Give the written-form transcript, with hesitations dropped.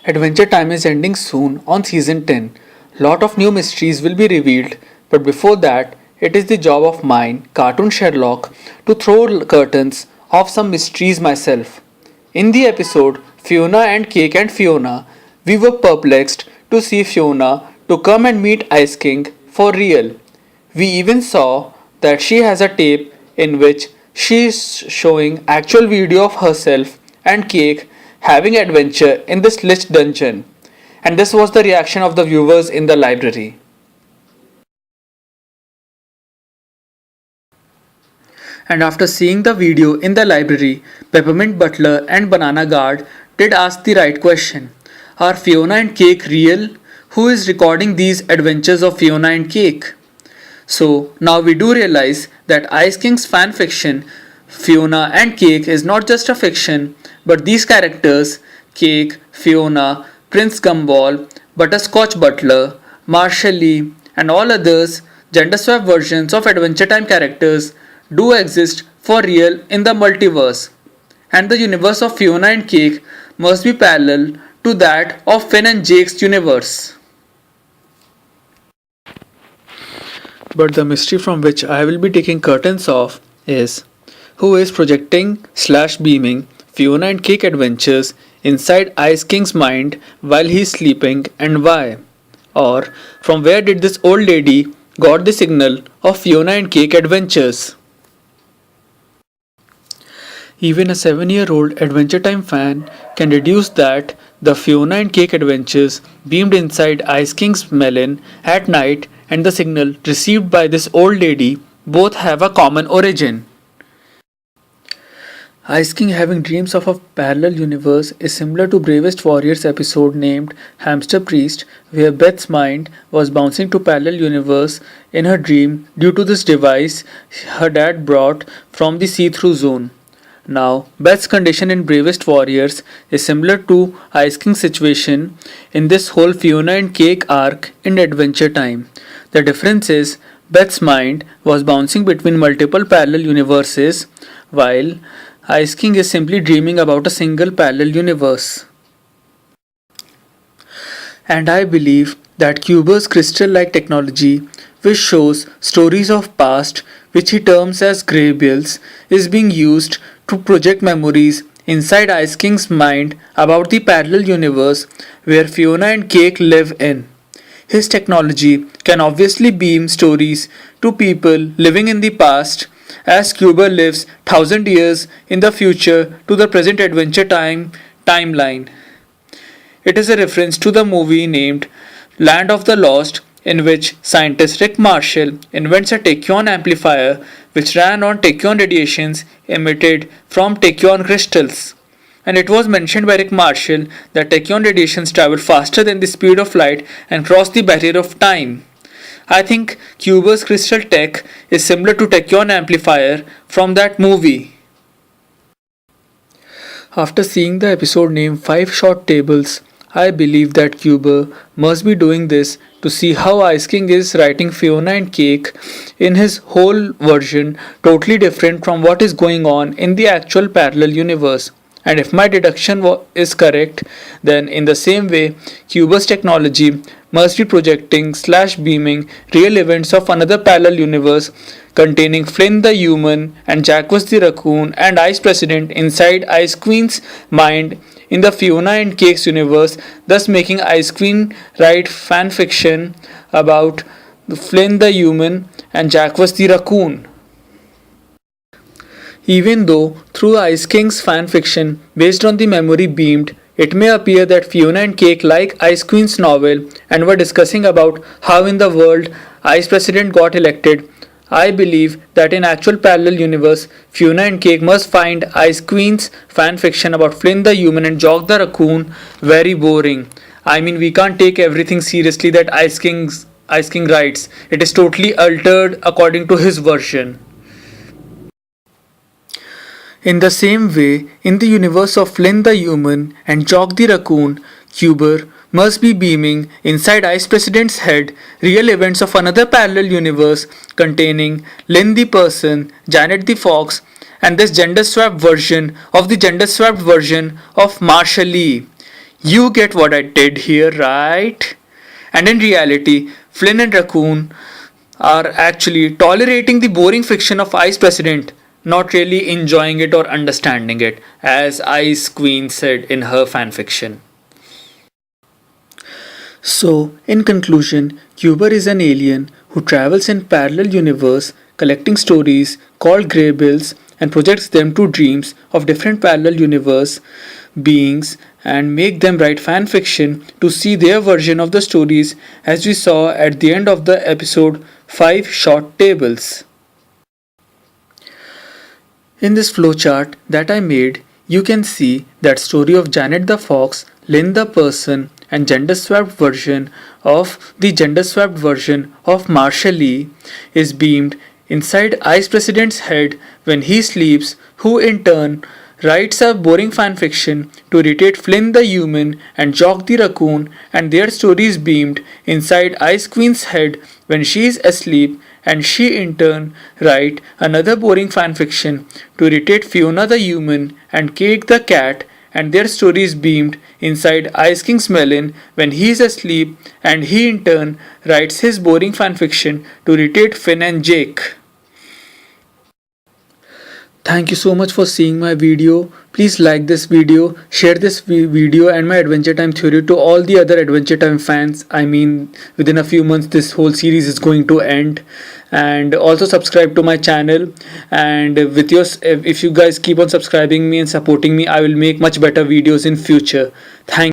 Adventure Time is ending soon on season 10. Lot of new mysteries will be revealed, but before that, it is the job of mine, Cartoon Sherlock, to throw curtains of some mysteries myself. In the episode Fionna and Cake and Fiona, we were perplexed to see Fiona to come and meet Ice King for real. We even saw that she has a tape in which she is showing actual video of herself and Cake having adventure in this lich dungeon. And this was the reaction of the viewers in the library. And after seeing the video in the library, Peppermint Butler and Banana Guard did ask the right question. Are Fiona and Cake real? Who is recording these adventures of Fiona and Cake? So now we do realize that Ice King's fan fiction, Fiona and Cake, is not just a fiction, but these characters, Cake, Fiona, Prince Gumball, Butterscotch Butler, Marshall Lee, and all others gender swap versions of Adventure Time characters do exist for real in the multiverse, and the universe of Fiona and Cake must be parallel to that of Finn and Jake's universe. But the mystery from which I will be taking curtains off is who is projecting slash beaming Fiona and Cake Adventures inside Ice King's mind while he is sleeping, and why? Or from where did this old lady got the signal of Fiona and Cake Adventures? Even a 7-year-old Adventure Time fan can deduce that the Fiona and Cake Adventures beamed inside Ice King's melon at night and the signal received by this old lady both have a common origin. Ice King having dreams of a parallel universe is similar to Bravest Warriors episode named Hamster Priest, where Beth's mind was bouncing to parallel universe in her dream due to this device her dad brought from the see-through zone. Now, Beth's condition in Bravest Warriors is similar to Ice King's situation in this whole Fiona and Cake arc in Adventure Time. The difference is Beth's mind was bouncing between multiple parallel universes, while Ice King is simply dreaming about a single parallel universe. And I believe that Cuber's crystal-like technology, which shows stories of past, which he terms as grey bills, is being used to project memories inside Ice King's mind about the parallel universe where Fiona and Cake live in. His technology can obviously beam stories to people living in the past, as Cuber lives 1000 years in the future to the present Adventure Time timeline. It is a reference to the movie named Land of the Lost, in which scientist Rick Marshall invents a tachyon amplifier which ran on tachyon radiations emitted from tachyon crystals. And it was mentioned by Rick Marshall that tachyon radiations travel faster than the speed of light and cross the barrier of time. I think Cuber's crystal tech is similar to tachyon amplifier from that movie. After seeing the episode named 5 Short Tables, I believe that Cuber must be doing this to see how Ice King is writing Fiona and Cake in his whole version totally different from what is going on in the actual parallel universe. And if my deduction is correct, then in the same way, Cuber's technology must be projecting slash beaming real events of another parallel universe containing Flynn the human and Jacques the raccoon and Ice President inside Ice Queen's mind in the Fiona and Cake's universe, thus making Ice Queen write fan fiction about Flynn the human and Jacques the raccoon. Even though through Ice King's fan fiction based on the memory beamed, it may appear that Fiona and Cake like Ice Queen's novel and were discussing about how in the world Ice President got elected. I believe that in actual parallel universe, Fiona and Cake must find Ice Queen's fan fiction about Flynn the human and Jock the raccoon very boring. I mean, we can't take everything seriously that Ice King writes. It is totally altered according to his version. In the same way, in the universe of Flynn the human and Jock the raccoon, Cuber must be beaming inside Ice President's head real events of another parallel universe containing Lynn the person, Janet the fox, and this gender swapped version of the gender swapped version of Marshall Lee. You get what I did here, right? And in reality, Flynn and Raccoon are actually tolerating the boring fiction of Ice President, not really enjoying it or understanding it, as Ice Queen said in her fanfiction. So, in conclusion, Cuber is an alien who travels in parallel universe collecting stories called Grey Bills and projects them to dreams of different parallel universe beings and make them write fan fiction to see their version of the stories as we saw at the end of the episode 5 short tables. In this flowchart that I made, you can see that story of Janet the Fox, Lynn the Person, and gender swapped version of Marshall Lee is beamed inside Ice President's head when he sleeps, who in turn writes a boring fanfiction to irritate Flynn the human and Jock the raccoon, and their stories beamed inside Ice Queen's head when she is asleep, and she in turn write another boring fanfiction to irritate Fiona the human and Cake the cat, and their stories beamed inside Ice King's melon when he is asleep, and he in turn writes his boring fanfiction to irritate Finn and Jake. Thank you so much for seeing my video. Please like this video, share this video and my Adventure Time theory to all the other Adventure Time fans. I mean, within a few months this whole series is going to end. And also subscribe to my channel, and if you guys keep on subscribing me and supporting me, I will make much better videos in future. Thank